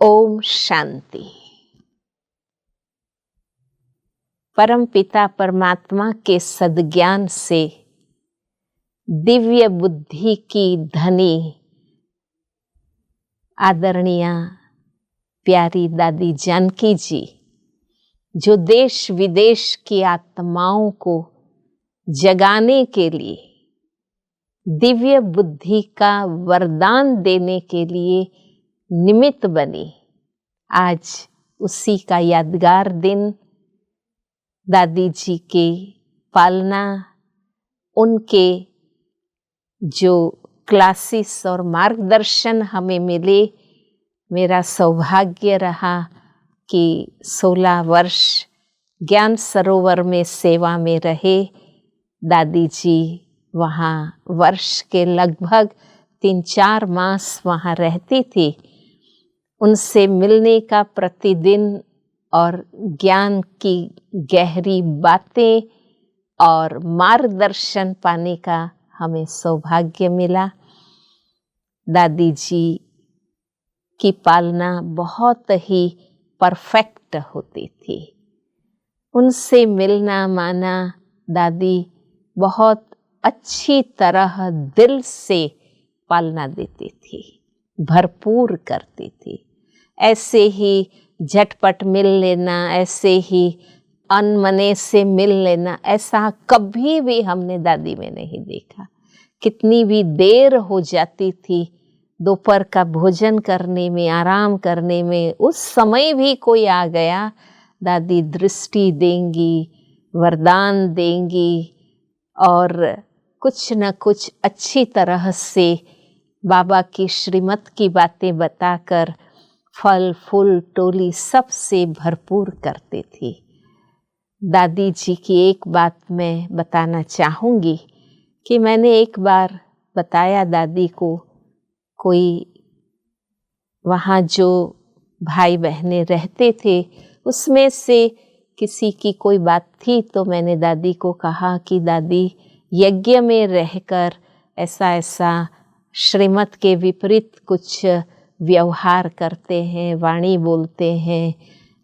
ओम शांति। परम पिता परमात्मा के सद्ज्ञान से दिव्य बुद्धि की धनी आदरणीय प्यारी दादी जानकी जी, जो देश विदेश की आत्माओं को जगाने के लिए दिव्य बुद्धि का वरदान देने के लिए निमित्त बनी, आज उसी का यादगार दिन, दादी जी के पालना, उनके जो क्लासेस और मार्गदर्शन हमें मिले। मेरा सौभाग्य रहा कि 16 वर्ष ज्ञान सरोवर में सेवा में रहे। दादी जी वहाँ वर्ष के लगभग 3-4 मास वहाँ रहती थी। उनसे मिलने का प्रतिदिन और ज्ञान की गहरी बातें और मार्गदर्शन पाने का हमें सौभाग्य मिला। दादी जी की पालना बहुत ही परफेक्ट होती थी। उनसे मिलना माना, दादी बहुत अच्छी तरह दिल से पालना देती थी, भरपूर करती थी। ऐसे ही झटपट मिल लेना, ऐसे ही अनमने से मिल लेना, ऐसा कभी भी हमने दादी में नहीं देखा। कितनी भी देर हो जाती थी दोपहर का भोजन करने में, आराम करने में, उस समय भी कोई आ गया, दादी दृष्टि देंगी, वरदान देंगी और कुछ न कुछ अच्छी तरह से बाबा की श्रीमत की बातें बताकर फल फूल टोली सबसे भरपूर करती थी। दादी जी की एक बात मैं बताना चाहूँगी कि मैंने एक बार बताया दादी को, कोई वहाँ जो भाई बहनें रहते थे उसमें से किसी की कोई बात थी, तो मैंने दादी को कहा कि दादी, यज्ञ में रहकर ऐसा ऐसा श्रीमत के विपरीत कुछ व्यवहार करते हैं, वाणी बोलते हैं,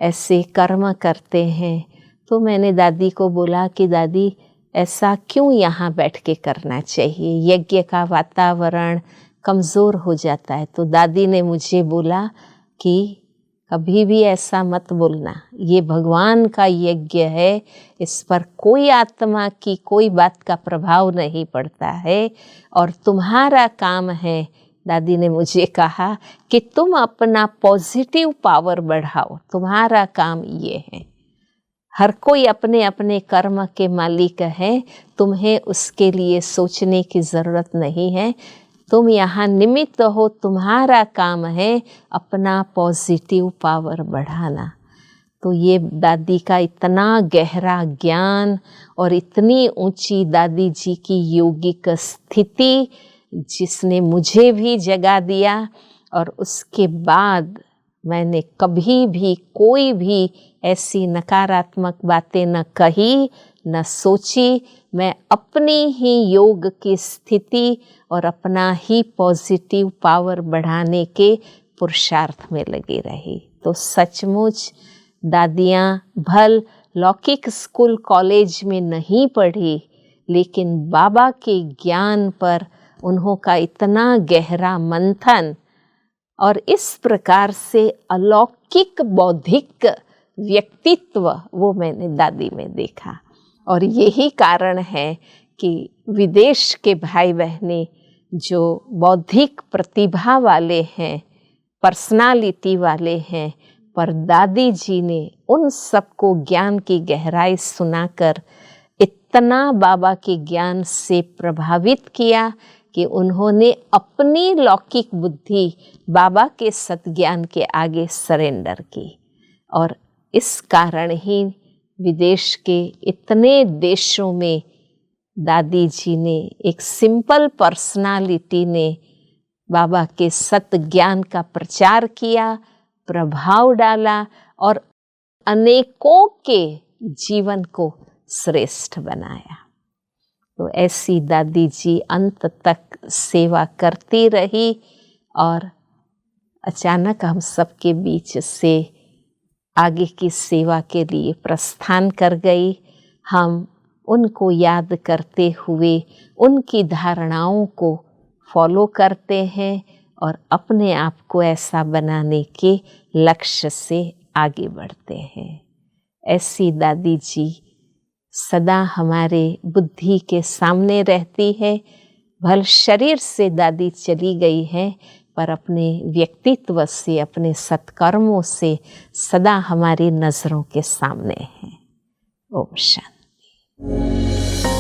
ऐसे कर्म करते हैं। तो मैंने दादी को बोला कि दादी, ऐसा क्यों यहाँ बैठ के करना चाहिए, यज्ञ का वातावरण कमज़ोर हो जाता है। तो दादी ने मुझे बोला कि कभी भी ऐसा मत बोलना, ये भगवान का यज्ञ है, इस पर कोई आत्मा की कोई बात का प्रभाव नहीं पड़ता है और तुम्हारा काम है, दादी ने मुझे कहा, कि तुम अपना पॉजिटिव पावर बढ़ाओ, तुम्हारा काम ये है। हर कोई अपने अपने कर्म के मालिक है, तुम्हें उसके लिए सोचने की ज़रूरत नहीं है, तुम यहाँ निमित्त हो, तुम्हारा काम है अपना पॉजिटिव पावर बढ़ाना। तो ये दादी का इतना गहरा ज्ञान और इतनी ऊंची दादी जी की योगिक स्थिति, जिसने मुझे भी जगा दिया। और उसके बाद मैंने कभी भी कोई भी ऐसी नकारात्मक बातें न कही न सोची। मैं अपनी ही योग की स्थिति और अपना ही पॉजिटिव पावर बढ़ाने के पुरुषार्थ में लगी रही। तो सचमुच दादियाँ भल लौकिक स्कूल कॉलेज में नहीं पढ़ी, लेकिन बाबा के ज्ञान पर उन्हों का इतना गहरा मंथन और इस प्रकार से अलौकिक बौद्धिक व्यक्तित्व वो मैंने दादी में देखा। और यही कारण है कि विदेश के भाई बहनें जो बौद्धिक प्रतिभा वाले हैं, पर्सनालिटी वाले हैं, पर दादी जी ने उन सबको ज्ञान की गहराई सुनाकर इतना बाबा के ज्ञान से प्रभावित किया कि उन्होंने अपनी लौकिक बुद्धि बाबा के सत्ज्ञान के आगे सरेंडर की। और इस कारण ही विदेश के इतने देशों में दादी जी ने, एक सिंपल पर्सनालिटी ने बाबा के सत्य ज्ञान का प्रचार किया, प्रभाव डाला और अनेकों के जीवन को श्रेष्ठ बनाया। तो ऐसी दादी जी अंत तक सेवा करती रही और अचानक हम सबके बीच से आगे की सेवा के लिए प्रस्थान कर गई। हम उनको याद करते हुए उनकी धारणाओं को फॉलो करते हैं और अपने आप को ऐसा बनाने के लक्ष्य से आगे बढ़ते हैं। ऐसी दादी जी सदा हमारे बुद्धि के सामने रहती है। भले शरीर से दादी चली गई है, पर अपने व्यक्तित्व से, अपने सत्कर्मों से सदा हमारी नज़रों के सामने है। ओम शांति।